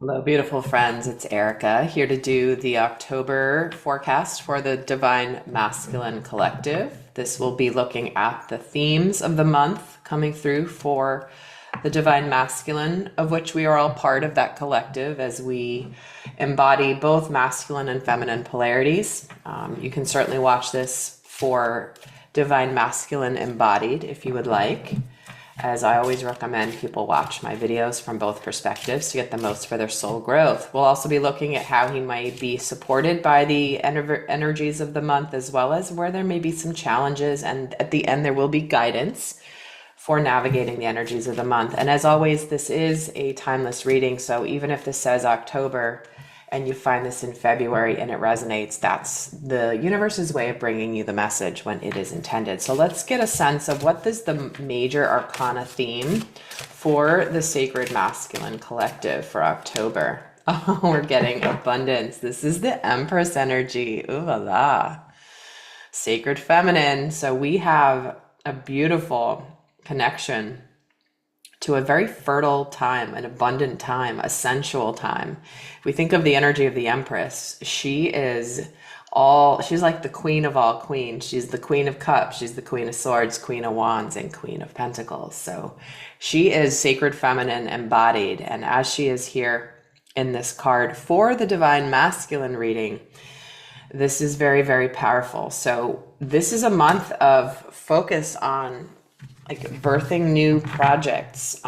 Hello, beautiful friends. It's Erica here to do the October forecast for the Divine Masculine Collective. This will be looking at the themes of the month coming through for the Divine Masculine, of which we are all part of that collective as we embody both masculine and feminine polarities. You can certainly watch this for Divine Masculine embodied if you would like. As I always recommend people watch my videos from both perspectives to get the most for their soul growth. We'll also be looking at how he might be supported by the energies of the month, as well as where there may be some challenges. And at the end, there will be guidance for navigating the energies of the month. And as always, this is a timeless reading. So even if this says October and you find this in February and it resonates, that's the universe's way of bringing you the message when it is intended. So let's get a sense of what is the major arcana theme for the Sacred Masculine Collective for October. Oh, we're getting abundance. This is the Empress energy. Ooh la la. Sacred Feminine. So we have a beautiful connection to a very fertile time, an abundant time, a sensual time. If we think of the energy of the Empress, she's like the queen of all queens. She's the Queen of Cups, she's the Queen of Swords, Queen of Wands, and Queen of Pentacles. So she is sacred feminine embodied. And as she is here in this card for the Divine Masculine reading, this is very, very powerful. So this is a month of focus on like birthing new projects,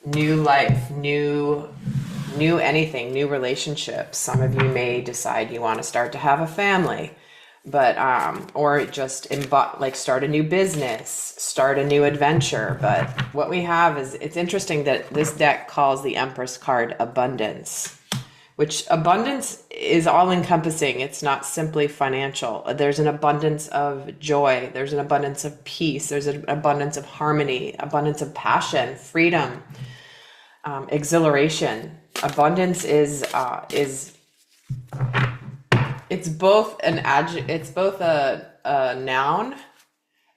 new life, new anything, new relationships. Some of you may decide you want to start to have a family, but or just start a new business, start a new adventure. But what we have is, it's interesting that this deck calls the Empress card abundance, which abundance is all encompassing. It's not simply financial. There's an abundance of joy. There's an abundance of peace. There's an abundance of harmony, abundance of passion, freedom, exhilaration. Abundance is it's both it's both a noun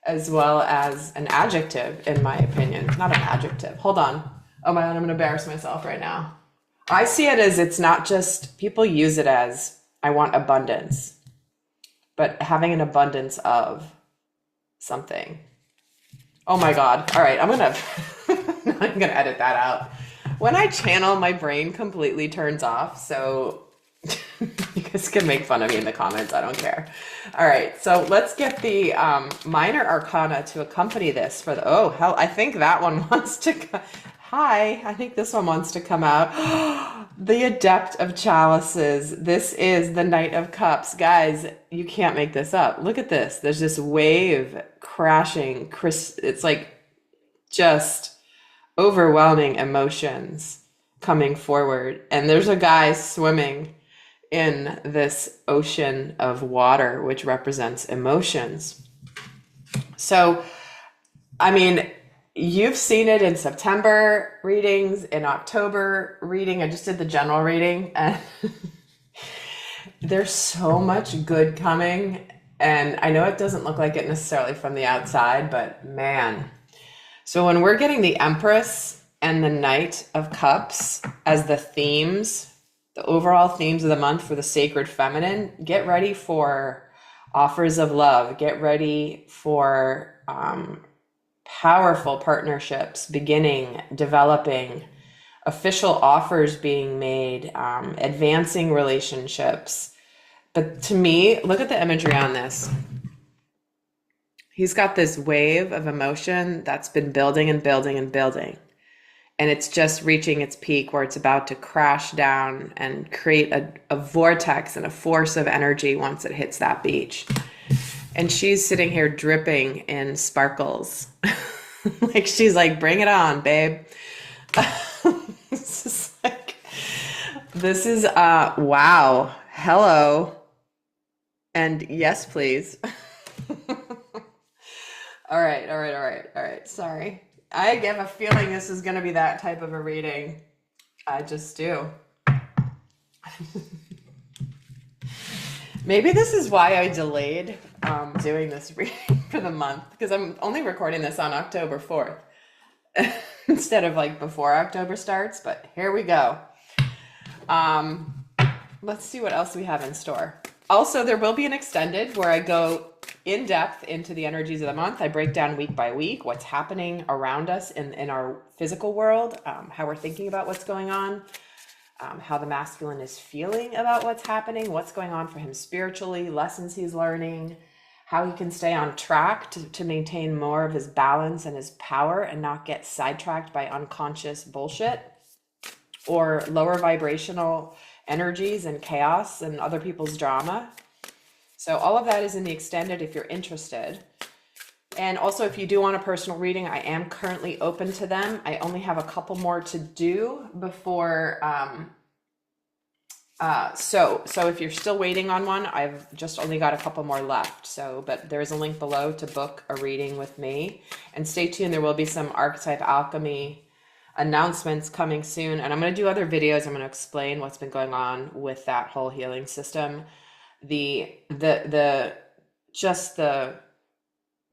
as well as an adjective, in my opinion. Not an adjective. Hold on. Oh my God, I'm going to embarrass myself right now. I see it as, it's not just, people use it as, I want abundance, but having an abundance of something. Oh my God. All right. I'm going to edit that out. When I channel, my brain completely turns off. So you guys can make fun of me in the comments. I don't care. All right. So let's get the minor arcana to accompany this for the, oh, hell, I think that one wants to Hi, I think this one wants to come out. The Adept of Chalices. This is the Knight of Cups. Guys, you can't make this up. Look at this. There's this wave crashing. It's like just overwhelming emotions coming forward. And there's a guy swimming in this ocean of water, which represents emotions. So, I mean, you've seen it in September readings, in October reading. I just did the general reading, and there's so much good coming. And I know it doesn't look like it necessarily from the outside, but man. So when we're getting the Empress and the Knight of Cups as the themes, the overall themes of the month for the Sacred Feminine, get ready for offers of love. Get ready for powerful partnerships beginning, developing, official offers being made, advancing relationships. But to me, look at the imagery on this. He's got this wave of emotion that's been building and building and building. And it's just reaching its peak where it's about to crash down and create a vortex and a force of energy once it hits that beach. And she's sitting here dripping in sparkles. Like, she's like, bring it on, babe. This is wow. Hello. And yes, please. All right. Sorry. I have a feeling this is going to be that type of a reading. I just do. Maybe this is why I delayed doing this reading for the month, because I'm only recording this on October 4th instead of like before October starts, but here we go. Let's see what else we have in store. Also, there will be an extended where I go in depth into the energies of the month. I break down week by week what's happening around us in our physical world, how we're thinking about what's going on, how the masculine is feeling about what's happening, what's going on for him spiritually, lessons he's learning, how he can stay on track to maintain more of his balance and his power and not get sidetracked by unconscious bullshit or lower vibrational energies and chaos and other people's drama. So all of that is in the extended if you're interested. And also, if you do want a personal reading, I am currently open to them. I only have a couple more to do before. So if you're still waiting on one, I've just only got a couple more left. But there's a link below to book a reading with me. And stay tuned. There will be some archetype alchemy announcements coming soon. And I'm going to do other videos. I'm going to explain what's been going on with that whole healing system. Just the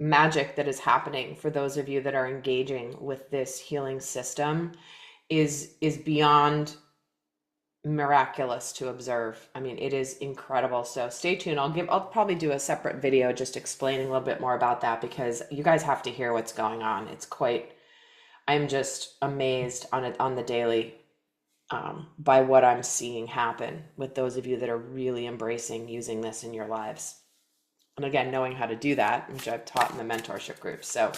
magic that is happening for those of you that are engaging with this healing system is beyond miraculous to observe. I mean, it is incredible. So stay tuned. I'll probably do a separate video just explaining a little bit more about that, because you guys have to hear what's going on. I'm just amazed on the daily by what I'm seeing happen with those of you that are really embracing using this in your lives. And again, knowing how to do that, which I've taught in the mentorship group. So,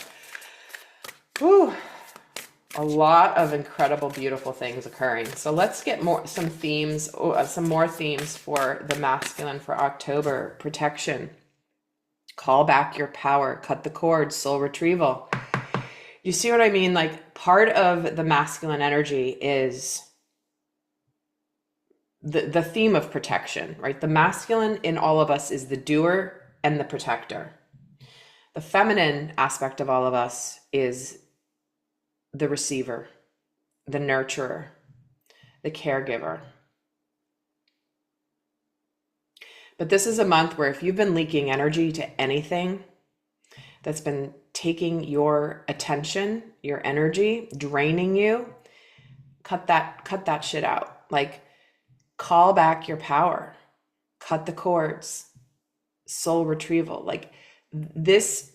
a lot of incredible, beautiful things occurring. So let's get some more themes for the masculine for October. Protection, call back your power, cut the cord, soul retrieval. You see what I mean? Like, part of the masculine energy is the theme of protection, right? The masculine in all of us is the doer and the protector. The feminine aspect of all of us is the receiver, the nurturer, the caregiver. But this is a month where if you've been leaking energy to anything that's been taking your attention, your energy, draining you, cut that shit out. Like, call back your power, cut the cords, soul retrieval. Like this,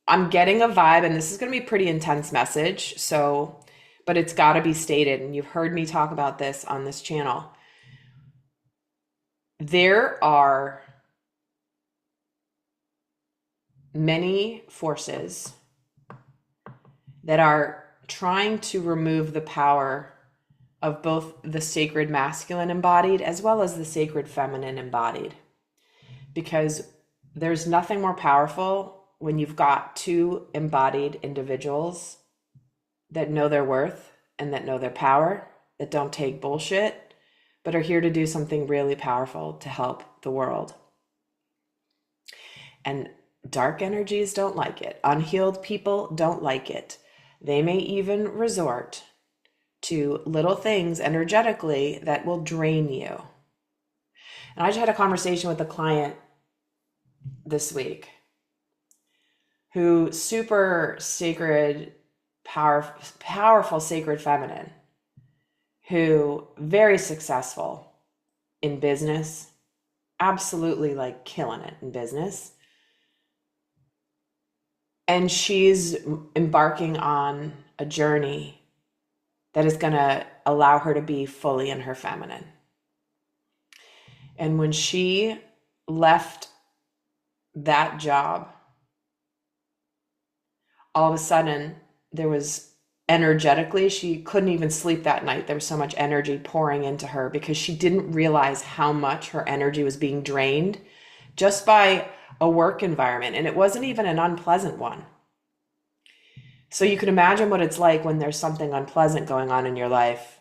I'm getting a vibe, and this is going to be a pretty intense message. But it's got to be stated. And you've heard me talk about this on this channel. There are many forces that are trying to remove the power of both the sacred masculine embodied as well as the sacred feminine embodied. Because there's nothing more powerful when you've got two embodied individuals that know their worth and that know their power, that don't take bullshit, but are here to do something really powerful to help the world. And dark energies don't like it. Unhealed people don't like it. They may even resort to little things energetically that will drain you. And I just had a conversation with a client this week who super sacred, powerful sacred feminine, who very successful in business, absolutely like killing it in business. And she's embarking on a journey that is going to allow her to be fully in her feminine. And when she left that job, all of a sudden there was energetically, she couldn't even sleep that night. There was so much energy pouring into her because she didn't realize how much her energy was being drained just by a work environment. And it wasn't even an unpleasant one. So you can imagine what it's like when there's something unpleasant going on in your life,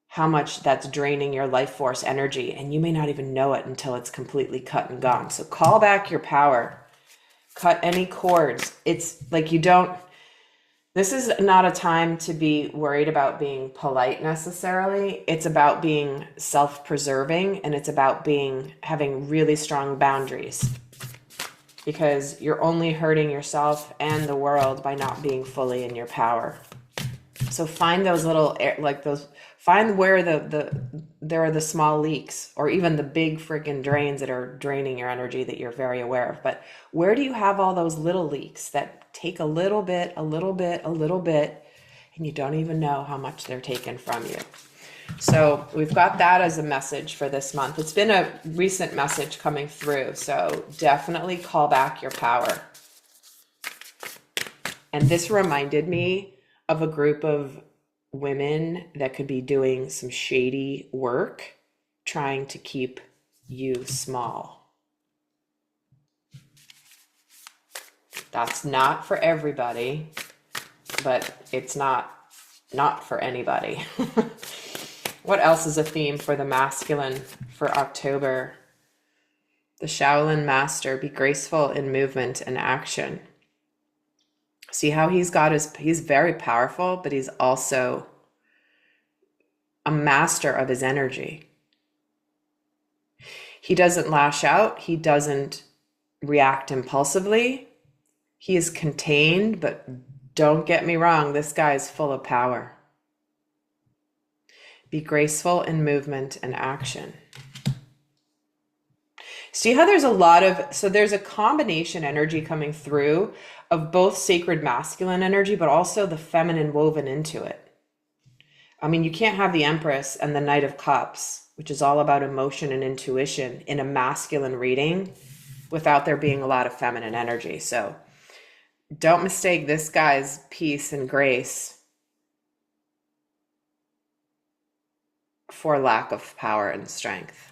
how much that's draining your life force energy, and you may not even know it until it's completely cut and gone. So call back your power, cut any cords. It's like this is not a time to be worried about being polite necessarily. It's about being self-preserving, and it's about having really strong boundaries. Because you're only hurting yourself and the world by not being fully in your power. So find those little like those, find where there are the small leaks or even the big freaking drains that are draining your energy that you're very aware of. But where do you have all those little leaks that take a little bit, a little bit, a little bit, and you don't even know how much they're taking from you? So we've got that as a message for this month. It's been a recent message coming through, so definitely call back your power. And this reminded me of a group of women that could be doing some shady work, trying to keep you small. That's not for everybody, but it's not for anybody. What else is a theme for the masculine for October? The Shaolin Master, be graceful in movement and action. See how he's very powerful, but he's also a master of his energy. He doesn't lash out. He doesn't react impulsively. He is contained, but don't get me wrong, this guy is full of power. Be graceful in movement and action. See how there's there's a combination energy coming through of both sacred masculine energy, but also the feminine woven into it. I mean, you can't have the Empress and the Knight of Cups, which is all about emotion and intuition, in a masculine reading without there being a lot of feminine energy. So don't mistake this guy's peace and grace for lack of power and strength.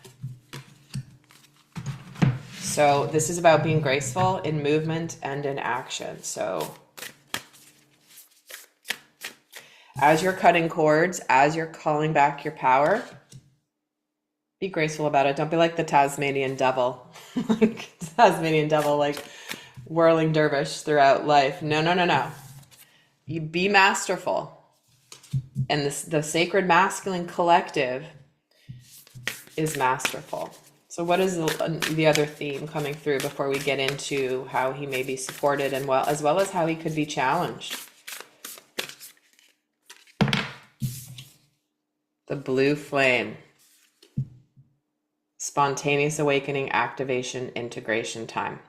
So this is about being graceful in movement and in action. So as you're cutting cords, as you're calling back your power, be graceful about it. Don't be like the Tasmanian devil, like whirling dervish throughout life. No. You be masterful. And the sacred masculine collective is masterful. So what is the other theme coming through before we get into how he may be supported and as well as how he could be challenged? The blue flame. Spontaneous awakening, activation, integration time.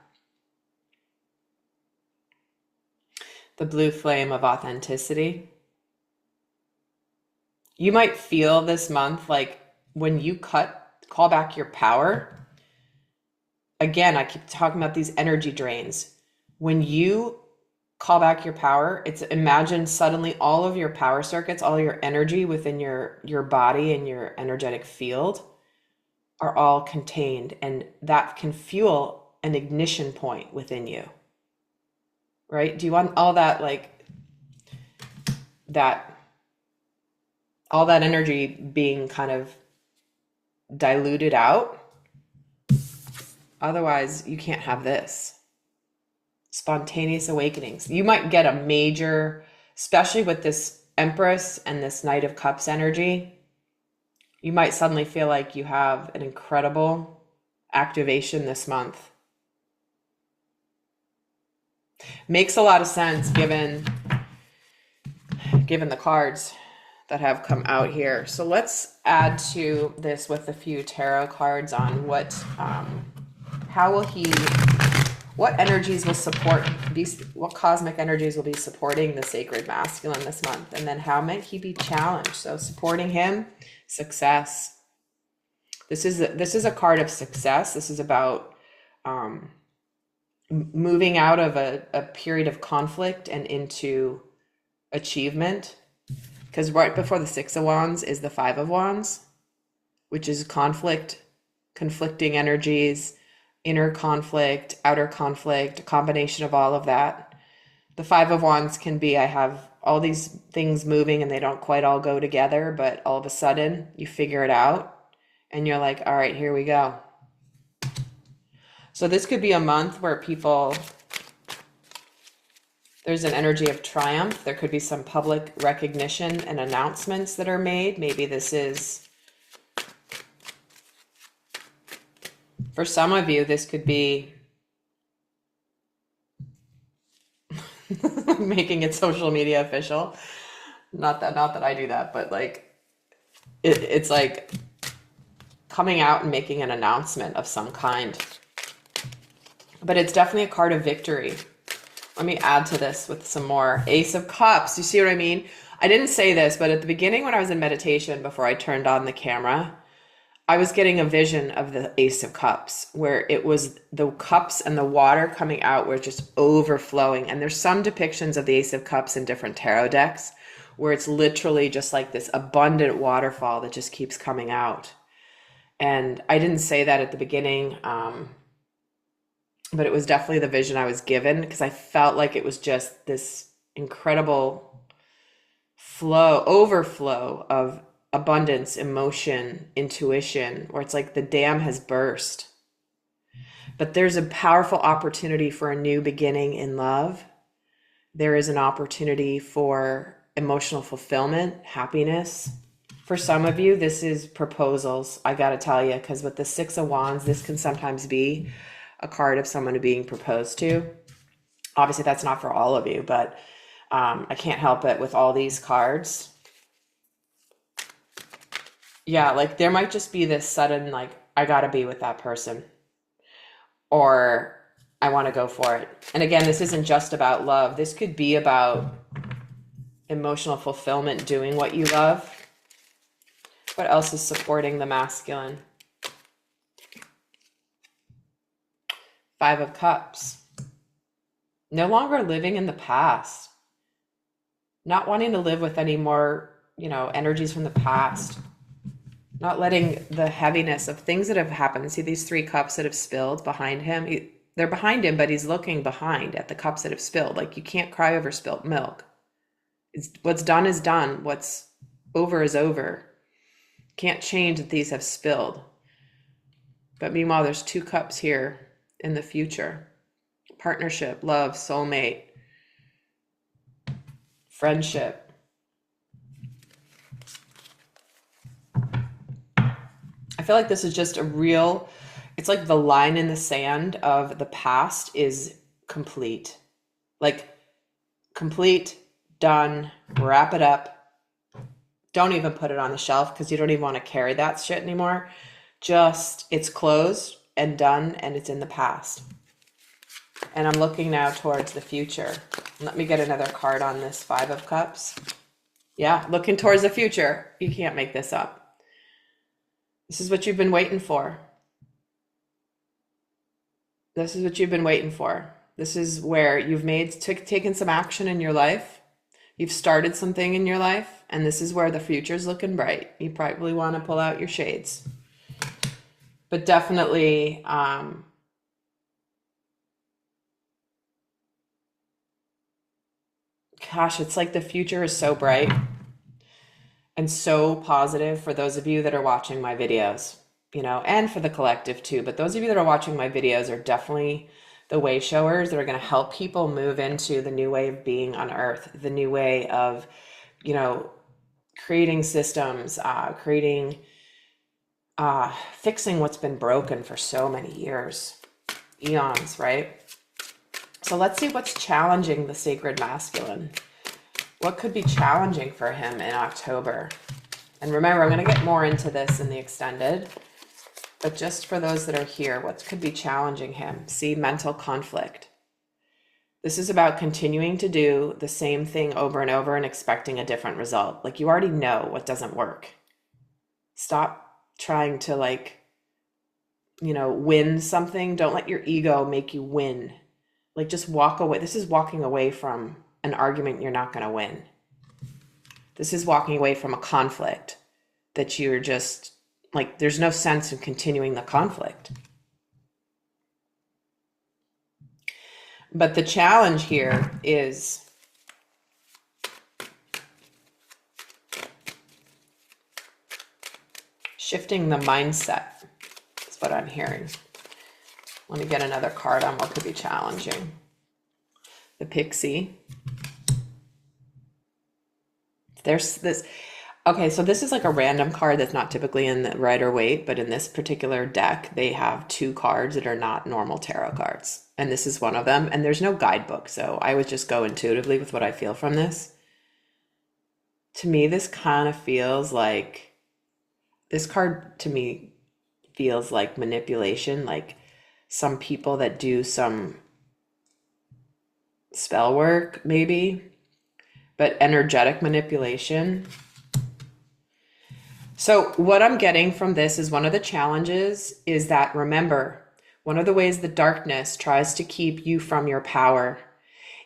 The blue flame of authenticity. You might feel this month like when you call back your power. Again, I keep talking about these energy drains. When you call back your power, imagine suddenly all of your power circuits, all your energy within your body and your energetic field are all contained, and that can fuel an ignition point within you. Right? Do you want all that, all that energy being kind of diluted out? Otherwise, you can't have this. Spontaneous awakenings. You might get a major, especially with this Empress and this Knight of Cups energy, you might suddenly feel like you have an incredible activation this month. Makes a lot of sense given the cards that have come out here. So let's add to this with a few tarot cards on what energies will support what cosmic energies will be supporting the sacred masculine this month, and then how might he be challenged. So supporting him, success. This is a card of success. This is about moving out of a period of conflict and into achievement. Because right before the Six of Wands is the Five of Wands, which is conflicting energies, inner conflict, outer conflict, a combination of all of that. The Five of Wands can be, I have all these things moving and they don't quite all go together, but all of a sudden you figure it out and you're like, all right, here we go. So this could be a month where there's an energy of triumph. There could be some public recognition and announcements that are made. Maybe this is, for some of you, this could be making it social media official. Not that I do that, but like it's like coming out and making an announcement of some kind. But it's definitely a card of victory. Let me add to this with some more. Ace of Cups. You see what I mean? I didn't say this, but at the beginning when I was in meditation before I turned on the camera, I was getting a vision of the Ace of Cups where it was the cups and the water coming out were just overflowing. And there's some depictions of the Ace of Cups in different tarot decks where it's literally just like this abundant waterfall that just keeps coming out. And I didn't say that at the beginning, but it was definitely the vision I was given because I felt like it was just this incredible overflow of abundance, emotion, intuition, where it's like the dam has burst. But there's a powerful opportunity for a new beginning in love. There is an opportunity for emotional fulfillment, happiness. For some of you, this is proposals, I gotta tell you, because with the Six of Wands, this can sometimes be a card of someone being proposed to. Obviously, that's not for all of you, but I can't help it with all these cards. Yeah, like there might just be this sudden, like, I gotta be with that person, or I wanna go for it. And again, this isn't just about love. This could be about emotional fulfillment, doing what you love. What else is supporting the masculine? Five of Cups. No longer living in the past. Not wanting to live with any more, energies from the past. Not letting the heaviness of things that have happened. See these three cups that have spilled behind him? They're behind him, but he's looking behind at the cups that have spilled. Like you can't cry over spilt milk. What's done is done. What's over is over. Can't change that these have spilled. But meanwhile, there's two cups here in the future. Partnership, love, soulmate, friendship. I feel like this is just it's like the line in the sand of the past is complete. Like complete, done, wrap it up. Don't even put it on the shelf because you don't even want to carry that shit anymore. Just, it's closed and done and it's in the past. And I'm looking now towards the future. Let me get another card on this Five of Cups. Yeah, looking towards the future. You can't make this up. This is what you've been waiting for. This is what you've been waiting for. This is where you've taken some action in your life. You've started something in your life, and this is where the future's looking bright. You probably want to pull out your shades. But definitely, gosh, it's like the future is so bright and so positive for those of you that are watching my videos, and for the collective too. But those of you that are watching my videos are definitely the way showers that are going to help people move into the new way of being on earth, the new way of, creating systems, fixing what's been broken for so many years, eons, right? So let's see what's challenging the sacred masculine. What could be challenging for him in October? And remember, I'm going to get more into this in the extended, but just for those that are here, what could be challenging him? See, mental conflict. This is about continuing to do the same thing over and over and expecting a different result. Like you already know what doesn't work. Stop trying to win something. Don't let your ego make you win. Like just walk away. This is walking away from an argument you're not going to win. This is walking away from a conflict that you're just like, there's no sense in continuing the conflict. But the challenge here is shifting the mindset. That's what I'm hearing. Let me get another card on what could be challenging. The Pixie. There's this. Okay, so this is like a random card that's not typically in the Rider Waite, but in this particular deck, they have two cards that are not normal tarot cards. And this is one of them. And there's no guidebook, so I would just go intuitively with what I feel from this. to me, this kind of feels like, this card to me feels like manipulation, like some people that do some spell work, maybe, but energetic manipulation. So, what I'm getting from this is one of the challenges is that, remember, one of the ways the darkness tries to keep you from your power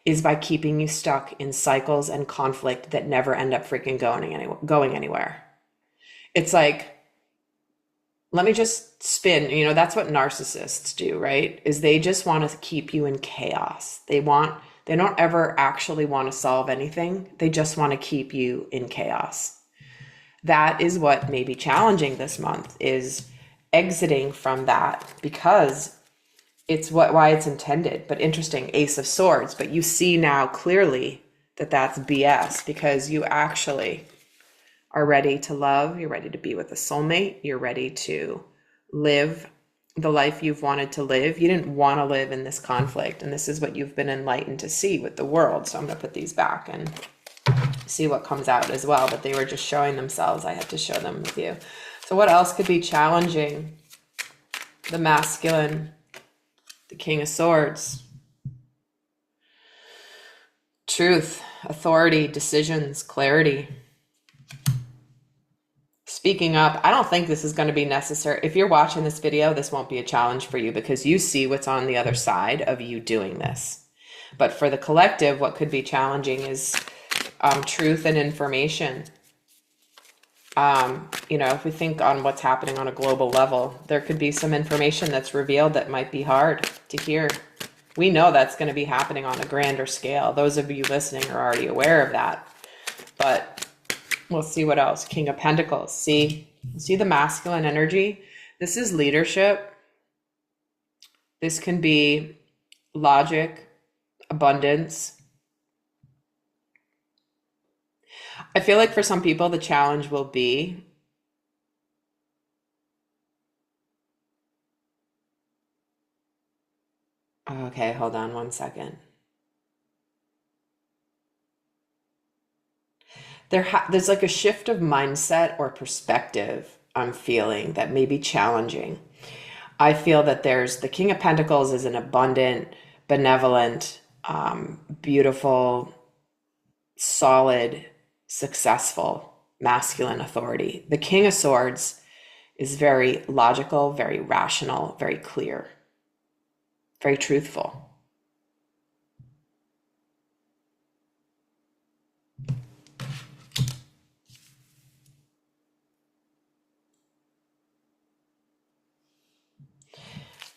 is by keeping you stuck in cycles and conflict that never end up freaking going anywhere. It's like, let me just spin, that's what narcissists do, right? Is they just want to keep you in chaos. They don't ever actually want to solve anything. They just want to keep you in chaos. That is what may be challenging this month, is exiting from that, because it's why it's intended. But interesting, Ace of Swords, but you see now clearly that that's BS, because you actually are ready to love, you're ready to be with a soulmate, you're ready to live the life you've wanted to live. You didn't want to live in this conflict, and this is what you've been enlightened to see with the world. So I'm going to put these back and see what comes out as well, but they were just showing themselves. I had to show them with you. So what else could be challenging the masculine? The King of Swords. Truth, authority, decisions, clarity. Speaking up. I don't think this is going to be necessary. If you're watching this video, this won't be a challenge for you because you see what's on the other side of you doing this. But for the collective, what could be challenging is truth and information. If we think on what's happening on a global level, there could be some information that's revealed that might be hard to hear. We know that's going to be happening on a grander scale. Those of you listening are already aware of that. But we'll see what else. King of Pentacles. See the masculine energy? This is leadership. This can be logic, abundance. I feel like for some people, the challenge will be okay, hold on one second. There's like a shift of mindset or perspective I'm feeling that may be challenging. I feel that there's the King of Pentacles is an abundant, benevolent, beautiful, solid, successful masculine authority. The King of Swords is very logical, very rational, very clear, very truthful.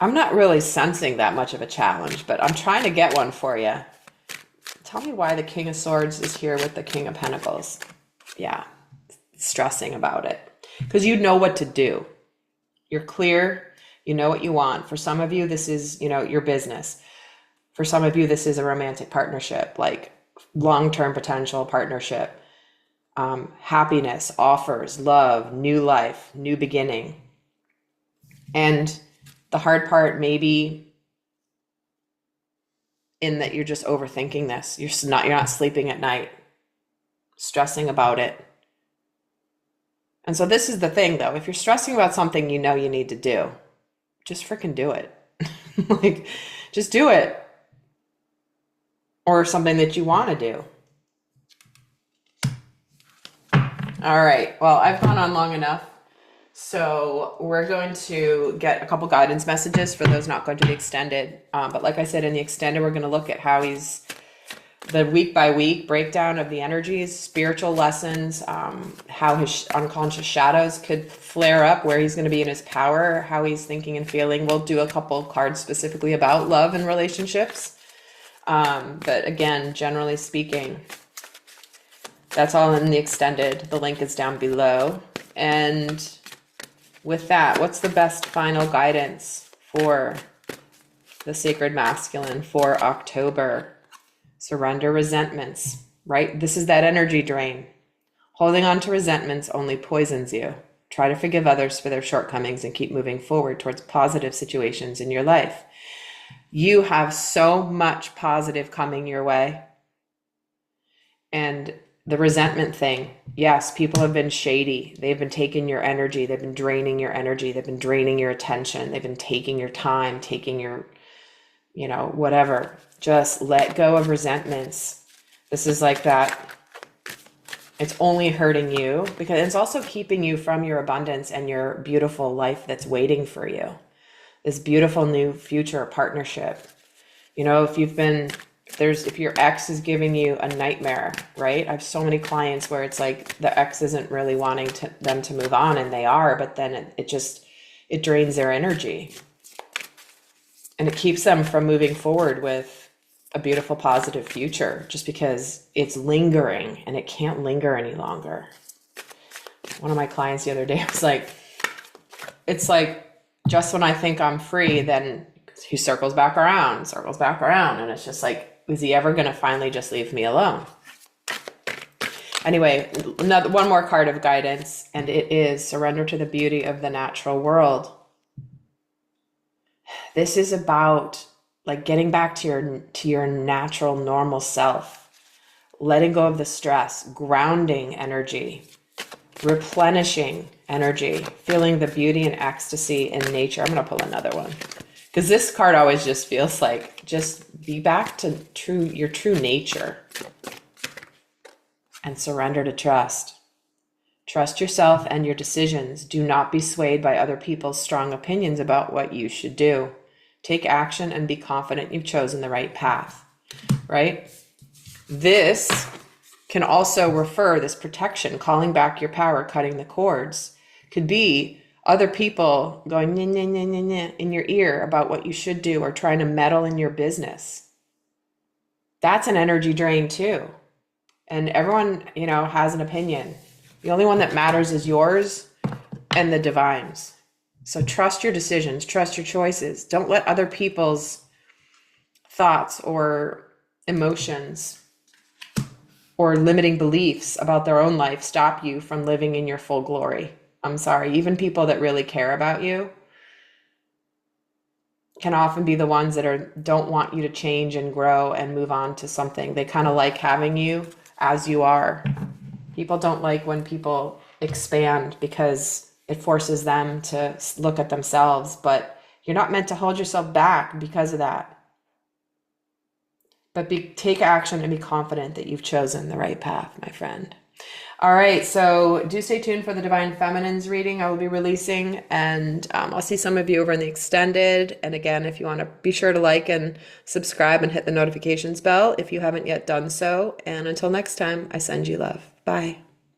I'm not really sensing that much of a challenge, but I'm trying to get one for you. Tell me why the King of Swords is here with the King of Pentacles. Yeah, stressing about it. Because you know what to do. You're clear. You know what you want. For some of you, this is, your business. For some of you, this is a romantic partnership, like long-term potential partnership. Happiness, offers, love, new life, new beginning. And the hard part may be in that you're just overthinking this. You're not sleeping at night, stressing about it. And so this is the thing, though. If you're stressing about something you know you need to do, just freaking do it. Like, just do it. Or something that you want to do. All right. Well, I've gone on long enough. So we're going to get a couple guidance messages for those not going to the extended. But like I said, in the extended, we're going to look at how he's the week by week breakdown of the energies, spiritual lessons, how his unconscious shadows could flare up, where he's going to be in his power, how he's thinking and feeling. We'll do a couple cards specifically about love and relationships. But again, generally speaking, that's all in the extended. The link is down below. And with that, what's the best final guidance for the sacred masculine for October? Surrender resentments, right? This is that energy drain. Holding on to resentments only poisons you. Try to forgive others for their shortcomings and keep moving forward towards positive situations in your life. You have so much positive coming your way. And The resentment thing. Yes, people have been shady. They've been taking your energy. They've been draining your energy. They've been draining your attention. They've been taking your time, taking your, whatever. Just let go of resentments. This is like that. It's only hurting you because it's also keeping you from your abundance and your beautiful life that's waiting for you. This beautiful new future partnership. If your ex is giving you a nightmare, right? I have so many clients where it's like the ex isn't really wanting them to move on, and they are, but then it drains their energy. And it keeps them from moving forward with a beautiful, positive future just because it's lingering and it can't linger any longer. One of my clients the other day was like, it's like, just when I think I'm free, then he circles back around. And it's just like, is he ever going to finally just leave me alone? Anyway, one more card of guidance, and it is surrender to the beauty of the natural world. This is about like getting back to your natural, normal self, letting go of the stress, grounding energy, replenishing energy, feeling the beauty and ecstasy in nature. I'm going to pull another one because this card always just feels like just be back to your true nature and surrender to trust. Trust yourself and your decisions. Do not be swayed by other people's strong opinions about what you should do. Take action and be confident you've chosen the right path, right? This can also refer, this protection, calling back your power, cutting the cords, could be other people going nah, nah, nah, nah, nah, in your ear about what you should do or trying to meddle in your business. That's an energy drain too. And everyone, has an opinion. The only one that matters is yours and the divine's. So trust your decisions, trust your choices. Don't let other people's thoughts or emotions or limiting beliefs about their own life stop you from living in your full glory. I'm sorry, even people that really care about you can often be the ones that don't want you to change and grow and move on to something. They kind of like having you as you are. People don't like when people expand because it forces them to look at themselves, but you're not meant to hold yourself back because of that. But take action and be confident that you've chosen the right path, my friend. All right, so do stay tuned for the Divine Feminine's reading I will be releasing, and I'll see some of you over in the extended. And again, if you want to be sure to like and subscribe and hit the notifications bell if you haven't yet done so. And until next time, I send you love. Bye.